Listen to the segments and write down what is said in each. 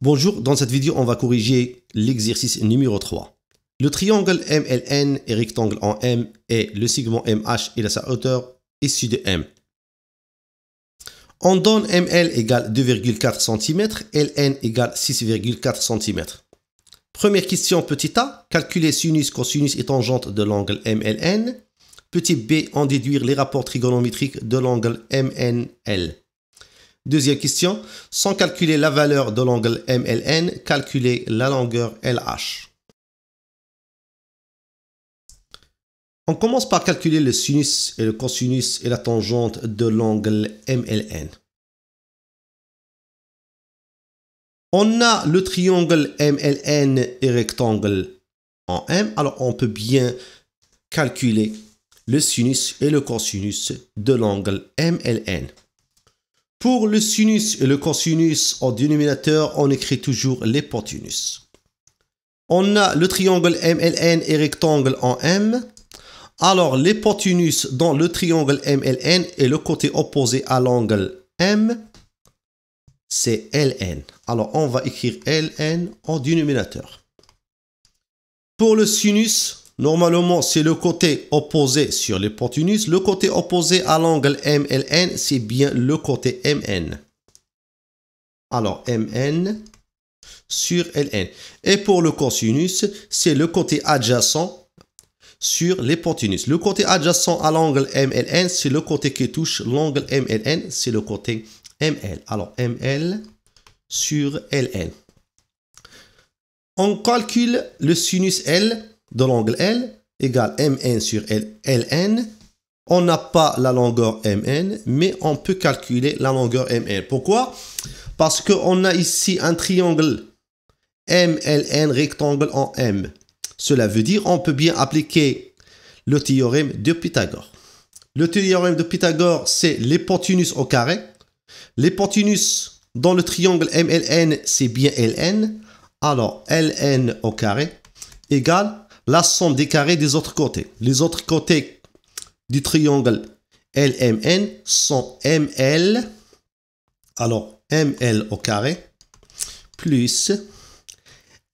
Bonjour, dans cette vidéo, on va corriger l'exercice numéro 3. Le triangle MLN est rectangle en M et le segment MH est à sa hauteur issue de M. On donne ML égale 2,4 cm, LN égale 6,4 cm. Première question, petit a, calculer sinus, cosinus et tangente de l'angle MLN. Petit b, en déduire les rapports trigonométriques de l'angle MNL. Deuxième question, sans calculer la valeur de l'angle MLN, calculer la longueur LH. On commence par calculer le sinus et le cosinus et la tangente de l'angle MLN. On a le triangle MLN et rectangle en M, alors on peut bien calculer le sinus et le cosinus de l'angle MLN. Pour le sinus et le cosinus en dénominateur, on écrit toujours l'hypoténuse. On a le triangle MLN et rectangle en M. Alors, l'hypoténuse dans le triangle MLN est le côté opposé à l'angle M, c'est LN. Alors, on va écrire LN en dénominateur. Pour le sinus, normalement, c'est le côté opposé sur l'hypoténuse. Le côté opposé à l'angle MLN, c'est bien le côté MN. Alors, MN sur LN. Et pour le cosinus, c'est le côté adjacent sur l'hypoténuse. Le côté adjacent à l'angle MLN, c'est le côté qui touche l'angle MLN, c'est le côté ML. Alors, ML sur LN. On calcule le sinus L de l'angle L égale MN sur LN. On n'a pas la longueur MN, mais on peut calculer la longueur ML. Pourquoi? Parce qu'on a ici un triangle MLN rectangle en M. Cela veut dire qu'on peut bien appliquer le théorème de Pythagore. Le théorème de Pythagore, c'est l'hypoténuse au carré. L'hypoténuse dans le triangle MLN, c'est bien LN. Alors, LN au carré égale la somme des carrés des autres côtés. Les autres côtés du triangle LMN sont ML. Alors, ML au carré plus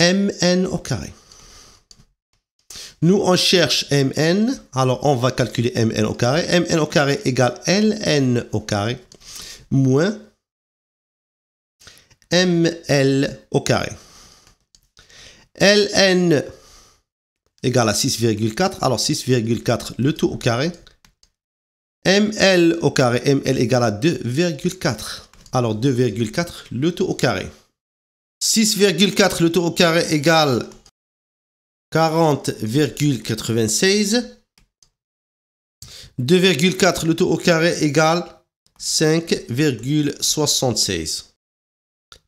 MN au carré. Nous, on cherche MN. Alors, on va calculer MN au carré. MN au carré égale LN au carré moins ML au carré. LN égale à 6,4. Alors, 6,4 le tout au carré. ML au carré. ML égale à 2,4. Alors, 2,4 le tout au carré. 6,4 le tout au carré égale 40,96. 2,4 le tout au carré égale 5,76.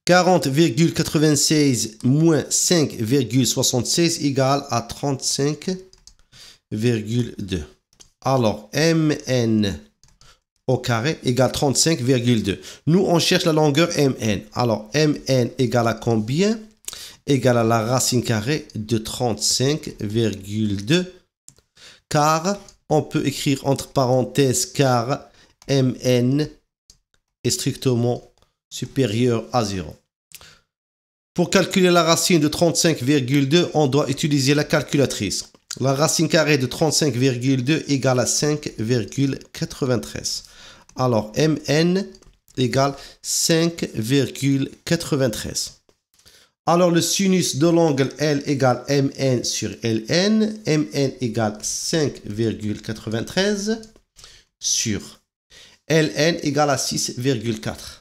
40,96 moins 5,76 égale à 35,2. Alors, MN au carré égale 35,2. Nous, on cherche la longueur MN. Alors, MN égale à combien? Égale à la racine carrée de 35,2. Car, on peut écrire entre parenthèses, car MN est strictement supérieur à 0. Pour calculer la racine de 35,2, on doit utiliser la calculatrice. La racine carrée de 35,2 égale à 5,93. Alors, MN égale 5,93. Alors, le sinus de l'angle L égale MN sur LN. MN égale 5,93 sur LN égale à 6,4.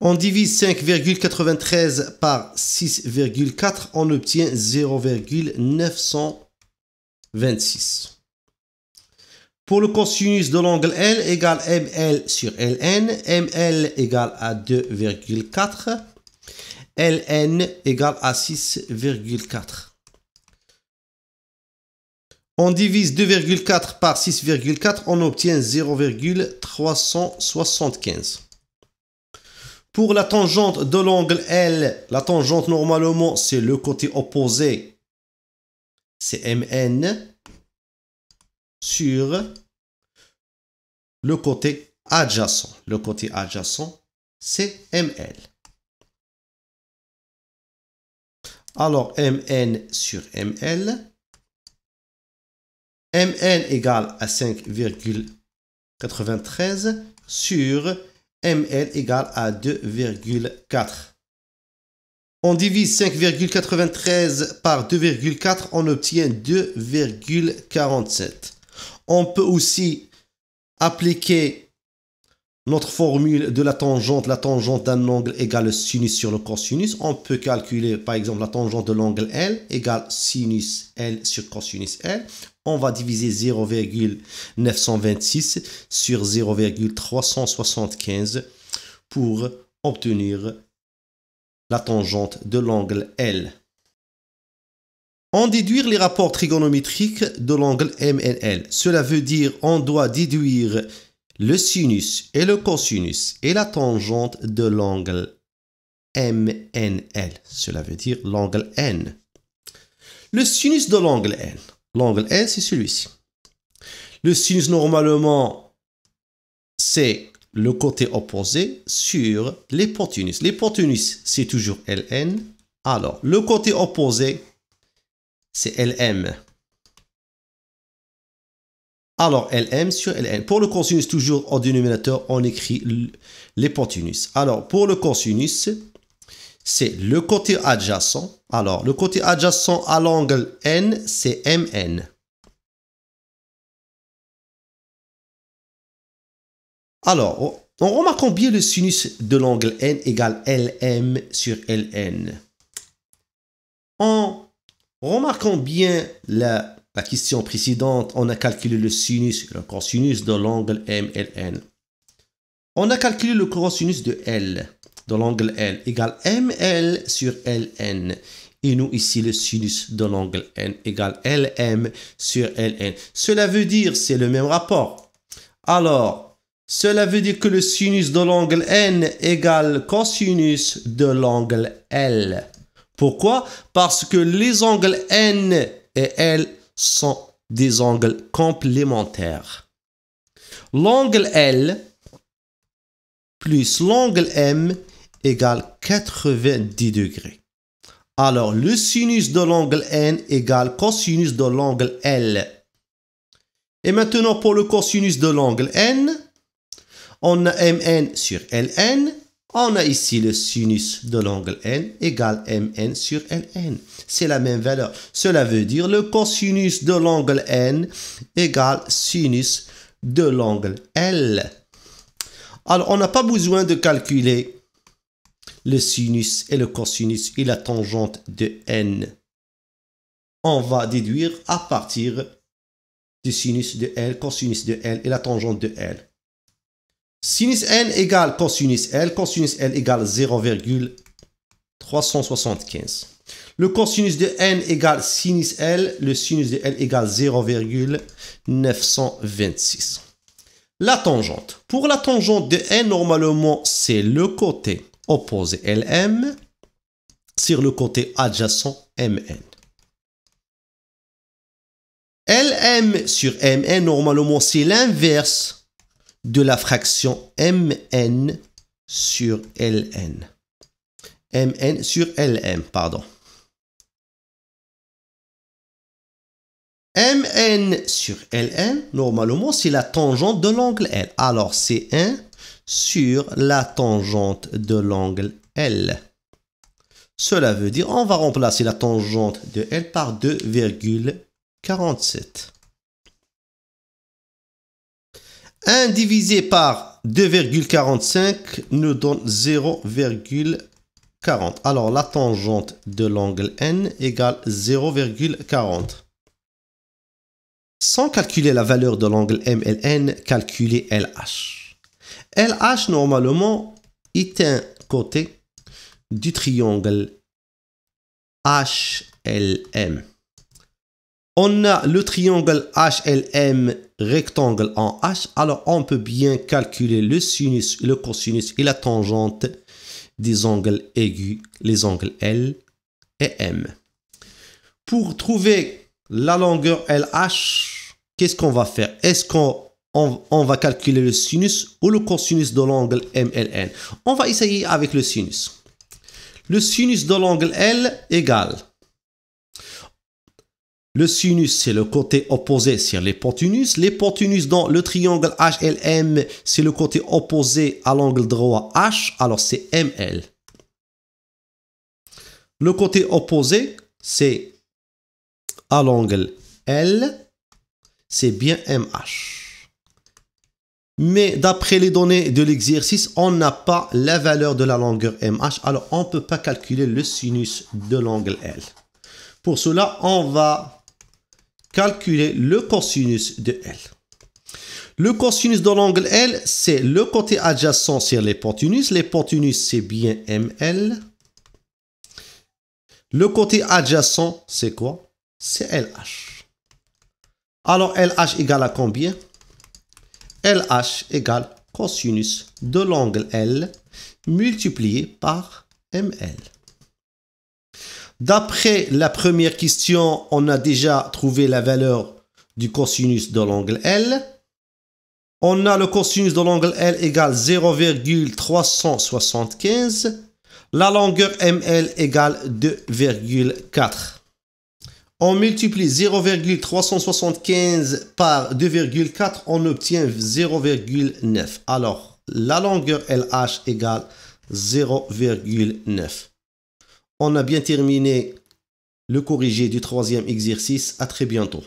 On divise 5,93 par 6,4, on obtient 0,926. Pour le cosinus de l'angle L égale ML sur LN. ML égale à 2,4. LN égale à 6,4. On divise 2,4 par 6,4, on obtient 0,375. Pour la tangente de l'angle L, la tangente normalement c'est le côté opposé, c'est MN sur le côté adjacent. Le côté adjacent c'est ML. Alors, Mn sur Ml. Mn égale à 5,93 sur Ml égale à 2,4. On divise 5,93 par 2,4, on obtient 2,47. On peut aussi appliquer notre formule de la tangente d'un angle égale le sinus sur le cosinus. On peut calculer par exemple la tangente de l'angle L égale sinus L sur cosinus L. On va diviser 0,926 sur 0,375 pour obtenir la tangente de l'angle L. En déduire les rapports trigonométriques de l'angle MNL. Cela veut dire on doit déduire le sinus et le cosinus et la tangente de l'angle MNL. Cela veut dire l'angle N. Le sinus de l'angle N. L'angle N, c'est celui-ci. Le sinus, normalement, c'est le côté opposé sur l'hypoténuse. L'hypoténuse, c'est toujours Ln. Alors, le côté opposé, c'est Lm. Alors, Lm sur Ln. Pour le cosinus, toujours au dénominateur, on écrit l'hypoténuse. Alors, pour le cosinus, c'est le côté adjacent. Alors, le côté adjacent à l'angle N, c'est Mn. Alors, en remarquant bien le sinus de l'angle N égale Lm sur Ln. En remarquant bien la question précédente, on a calculé le sinus et le cosinus de l'angle MLN. On a calculé le cosinus de L, de l'angle L, égale ML sur Ln. Et nous, ici, le sinus de l'angle N égale Lm sur Ln. Cela veut dire, c'est le même rapport. Alors, cela veut dire que le sinus de l'angle N égale cosinus de l'angle L. Pourquoi? Parce que les angles N et L sont des angles complémentaires. L'angle L plus l'angle M égale 90 degrés. Alors, le sinus de l'angle N égale cosinus de l'angle L. Et maintenant, pour le cosinus de l'angle N, on a Mn sur Ln. On a ici le sinus de l'angle N égale Mn sur Ln. C'est la même valeur. Cela veut dire le cosinus de l'angle N égale sinus de l'angle L. Alors, on n'a pas besoin de calculer le sinus et le cosinus et la tangente de N. On va déduire à partir du sinus de L, cosinus de L et la tangente de L. Sinus N égale cosinus L égale 0,375. Le cosinus de N égale sinus L, le sinus de L égale 0,926. La tangente. Pour la tangente de N, normalement, c'est le côté opposé Lm sur le côté adjacent Mn. Lm sur Mn, normalement, c'est l'inverse de la fraction Mn sur Ln. Mn sur Lm, pardon. Mn sur Ln, normalement, c'est la tangente de l'angle L. Alors, c'est 1 sur la tangente de l'angle L. Cela veut dire, on va remplacer la tangente de L par 2,47. 1 divisé par 2,45 nous donne 0,40. Alors, la tangente de l'angle N égale 0,40. Sans calculer la valeur de l'angle MLN, calculer LH. LH, normalement, est un côté du triangle HLM. On a le triangle HLM rectangle en H, alors on peut bien calculer le sinus, le cosinus et la tangente des angles aigus, les angles L et M. Pour trouver la longueur LH, qu'est-ce qu'on va faire? Est-ce qu'on va calculer le sinus ou le cosinus de l'angle MLN? On va essayer avec le sinus. Le sinus de l'angle L égale Le sinus, c'est le côté opposé sur l'hypoténuse. L'hypoténuse dans le triangle HLM, c'est le côté opposé à l'angle droit H. Alors, c'est ML. Le côté opposé, c'est à l'angle L. C'est bien MH. Mais d'après les données de l'exercice, on n'a pas la valeur de la longueur MH. Alors, on ne peut pas calculer le sinus de l'angle L. Pour cela, on va calculer le cosinus de L. Le cosinus de l'angle L, c'est le côté adjacent sur l'hypoténuse. L'hypoténuse, c'est bien ML. Le côté adjacent, c'est quoi? C'est LH. Alors, LH égale à combien? LH égale cosinus de l'angle L multiplié par ML. D'après la première question, on a déjà trouvé la valeur du cosinus de l'angle L. On a le cosinus de l'angle L égale 0,375. La longueur ML égale 2,4. On multiplie 0,375 par 2,4, on obtient 0,9. Alors, la longueur LH égale 0,9. On a bien terminé le corrigé du troisième exercice. À très bientôt.